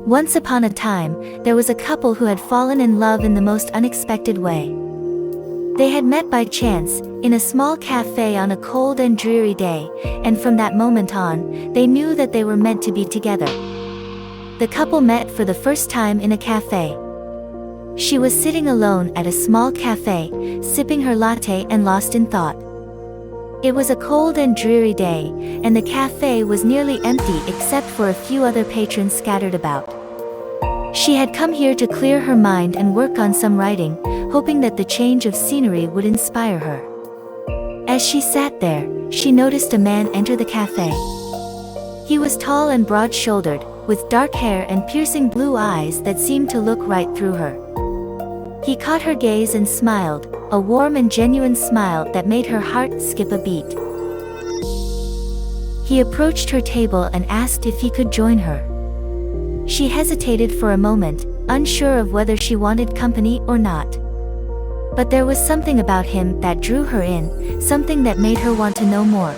Once upon a time, there was a couple who had fallen in love in the most unexpected way. They had met by chance, in a small cafe on a cold and dreary day, and from that moment on, they knew that they were meant to be together. The couple met for the first time in a cafe. She was sitting alone at a small cafe, sipping her latte and lost in thought. It was a cold and dreary day, and the cafe was nearly empty except for a few other patrons scattered about. She had come here to clear her mind and work on some writing, hoping that the change of scenery would inspire her. As she sat there, she noticed a man enter the cafe. He was tall and broad-shouldered, with dark hair and piercing blue eyes that seemed to look right through her. He caught her gaze and smiled, a warm and genuine smile that made her heart skip a beat. He approached her table and asked if he could join her. She hesitated for a moment, unsure of whether she wanted company or not. But there was something about him that drew her in, something that made her want to know more.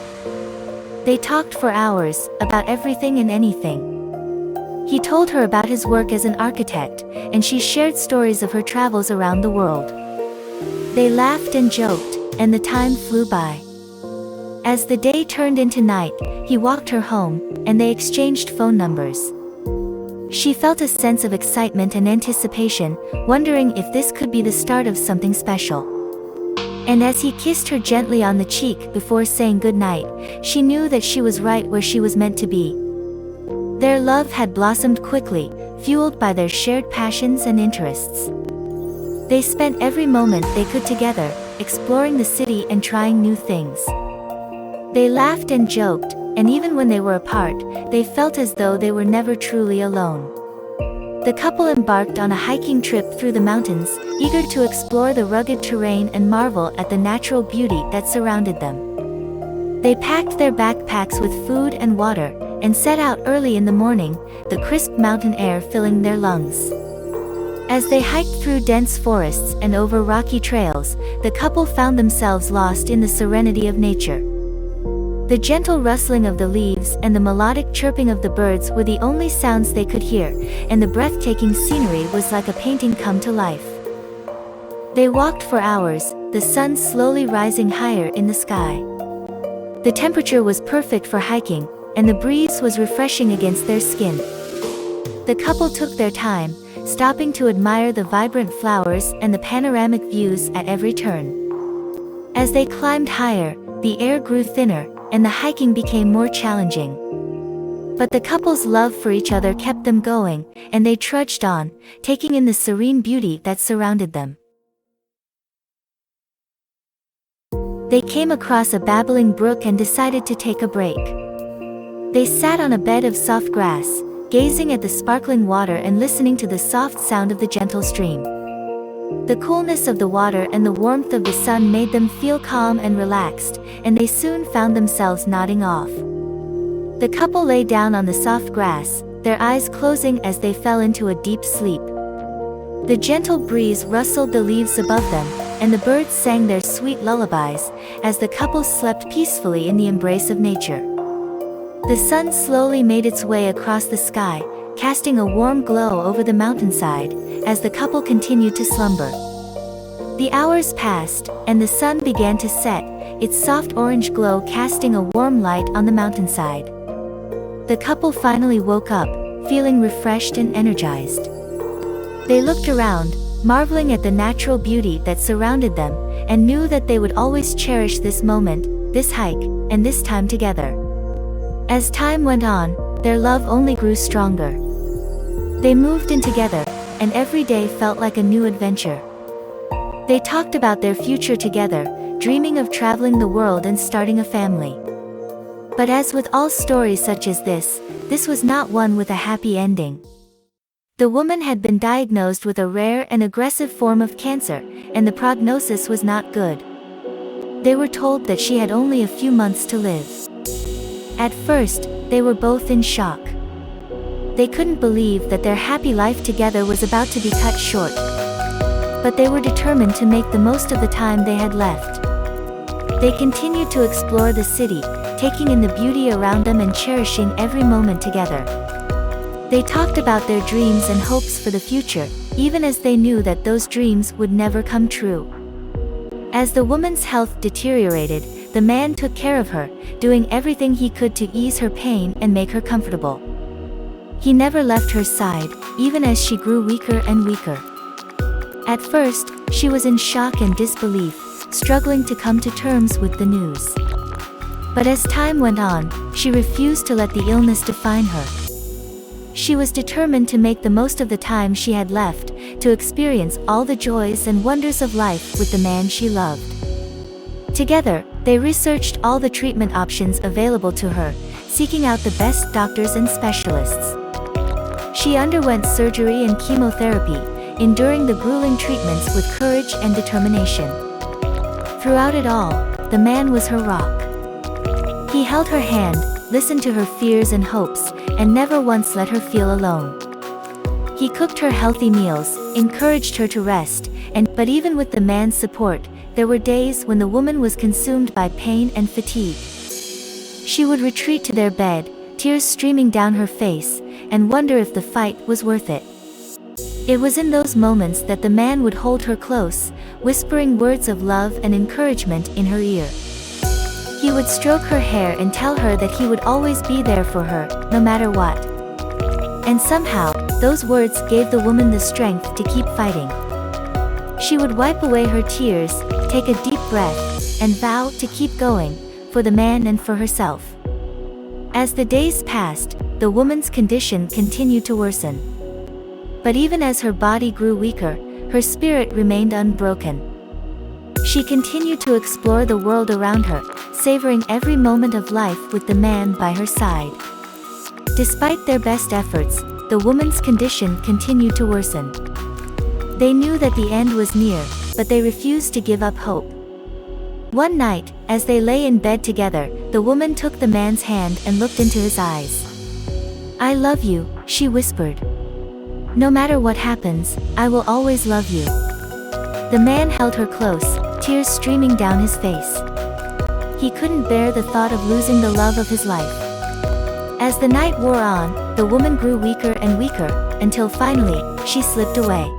They talked for hours, about everything and anything. He told her about his work as an architect, and she shared stories of her travels around the world. They laughed and joked, and the time flew by. As the day turned into night, he walked her home, and they exchanged phone numbers. She felt a sense of excitement and anticipation, wondering if this could be the start of something special. And as he kissed her gently on the cheek before saying goodnight, she knew that she was right where she was meant to be. Their love had blossomed quickly, fueled by their shared passions and interests. They spent every moment they could together, exploring the city and trying new things. They laughed and joked, and even when they were apart, they felt as though they were never truly alone. The couple embarked on a hiking trip through the mountains, eager to explore the rugged terrain and marvel at the natural beauty that surrounded them. They packed their backpacks with food and water, and set out early in the morning, the crisp mountain air filling their lungs. As they hiked through dense forests and over rocky trails, the couple found themselves lost in the serenity of nature. The gentle rustling of the leaves and the melodic chirping of the birds were the only sounds they could hear, and the breathtaking scenery was like a painting come to life. They walked for hours, the sun slowly rising higher in the sky. The temperature was perfect for hiking, and the breeze was refreshing against their skin. The couple took their time, stopping to admire the vibrant flowers and the panoramic views at every turn. As they climbed higher, the air grew thinner, and the hiking became more challenging. But the couple's love for each other kept them going, and they trudged on, taking in the serene beauty that surrounded them. They came across a babbling brook and decided to take a break. They sat on a bed of soft grass, gazing at the sparkling water and listening to the soft sound of the gentle stream. The coolness of the water and the warmth of the sun made them feel calm and relaxed, and they soon found themselves nodding off. The couple lay down on the soft grass, their eyes closing as they fell into a deep sleep. The gentle breeze rustled the leaves above them, and the birds sang their sweet lullabies, as the couple slept peacefully in the embrace of nature. The sun slowly made its way across the sky, casting a warm glow over the mountainside, as the couple continued to slumber. The hours passed, and the sun began to set, its soft orange glow casting a warm light on the mountainside. The couple finally woke up, feeling refreshed and energized. They looked around, marveling at the natural beauty that surrounded them, and knew that they would always cherish this moment, this hike, and this time together. As time went on, their love only grew stronger. They moved in together, and every day felt like a new adventure. They talked about their future together, dreaming of traveling the world and starting a family. But as with all stories such as this was not one with a happy ending. The woman had been diagnosed with a rare and aggressive form of cancer, and the prognosis was not good. They were told that she had only a few months to live. At first, they were both in shock. They couldn't believe that their happy life together was about to be cut short. But they were determined to make the most of the time they had left. They continued to explore the city, taking in the beauty around them and cherishing every moment together. They talked about their dreams and hopes for the future, even as they knew that those dreams would never come true. As the woman's health deteriorated, the man took care of her, doing everything he could to ease her pain and make her comfortable. He never left her side, even as she grew weaker and weaker. At first, she was in shock and disbelief, struggling to come to terms with the news. But as time went on, she refused to let the illness define her. She was determined to make the most of the time she had left, to experience all the joys and wonders of life with the man she loved. Together, they researched all the treatment options available to her, seeking out the best doctors and specialists. She underwent surgery and chemotherapy, enduring the grueling treatments with courage and determination. Throughout it all, the man was her rock. He held her hand, listened to her fears and hopes, and never once let her feel alone. He cooked her healthy meals, encouraged her to rest, but even with the man's support, there were days when the woman was consumed by pain and fatigue. She would retreat to their bed, tears streaming down her face, and wonder if the fight was worth it. It was in those moments that the man would hold her close, whispering words of love and encouragement in her ear. He would stroke her hair and tell her that he would always be there for her, no matter what. And somehow, those words gave the woman the strength to keep fighting. She would wipe away her tears, take a deep breath, and vow to keep going, for the man and for herself. As the days passed, the woman's condition continued to worsen. But even as her body grew weaker, her spirit remained unbroken. She continued to explore the world around her, savoring every moment of life with the man by her side. Despite their best efforts, the woman's condition continued to worsen. They knew that the end was near, but they refused to give up hope. One night, as they lay in bed together, the woman took the man's hand and looked into his eyes. "I love you," she whispered. "No matter what happens, I will always love you." The man held her close, tears streaming down his face. He couldn't bear the thought of losing the love of his life. As the night wore on, the woman grew weaker and weaker, until finally, she slipped away.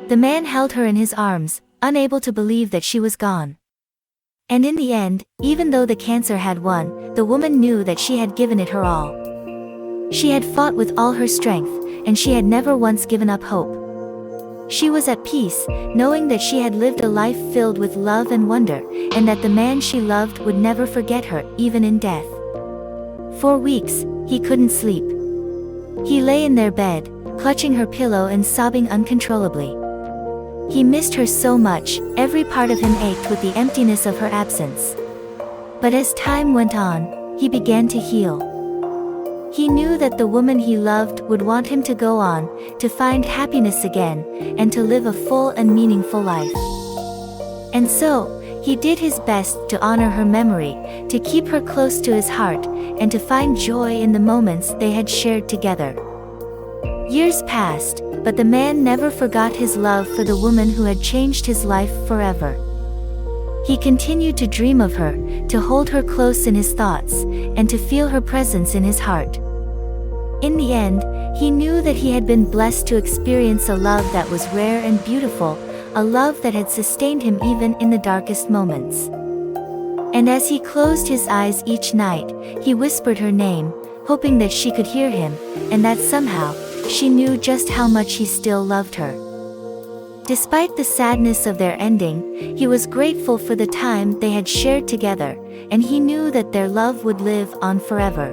The man held her in his arms, unable to believe that she was gone. And in the end, even though the cancer had won, the woman knew that she had given it her all. She had fought with all her strength, and she had never once given up hope. She was at peace, knowing that she had lived a life filled with love and wonder, and that the man she loved would never forget her, even in death. For weeks, he couldn't sleep. He lay in their bed, clutching her pillow and sobbing uncontrollably. He missed her so much, every part of him ached with the emptiness of her absence. But as time went on, he began to heal. He knew that the woman he loved would want him to go on, to find happiness again, and to live a full and meaningful life. And so, he did his best to honor her memory, to keep her close to his heart, and to find joy in the moments they had shared together. Years passed, but the man never forgot his love for the woman who had changed his life forever. He continued to dream of her, to hold her close in his thoughts, and to feel her presence in his heart. In the end, he knew that he had been blessed to experience a love that was rare and beautiful, a love that had sustained him even in the darkest moments. And as he closed his eyes each night, he whispered her name, hoping that she could hear him, and that somehow, she knew just how much he still loved her. Despite the sadness of their ending, he was grateful for the time they had shared together, and he knew that their love would live on forever.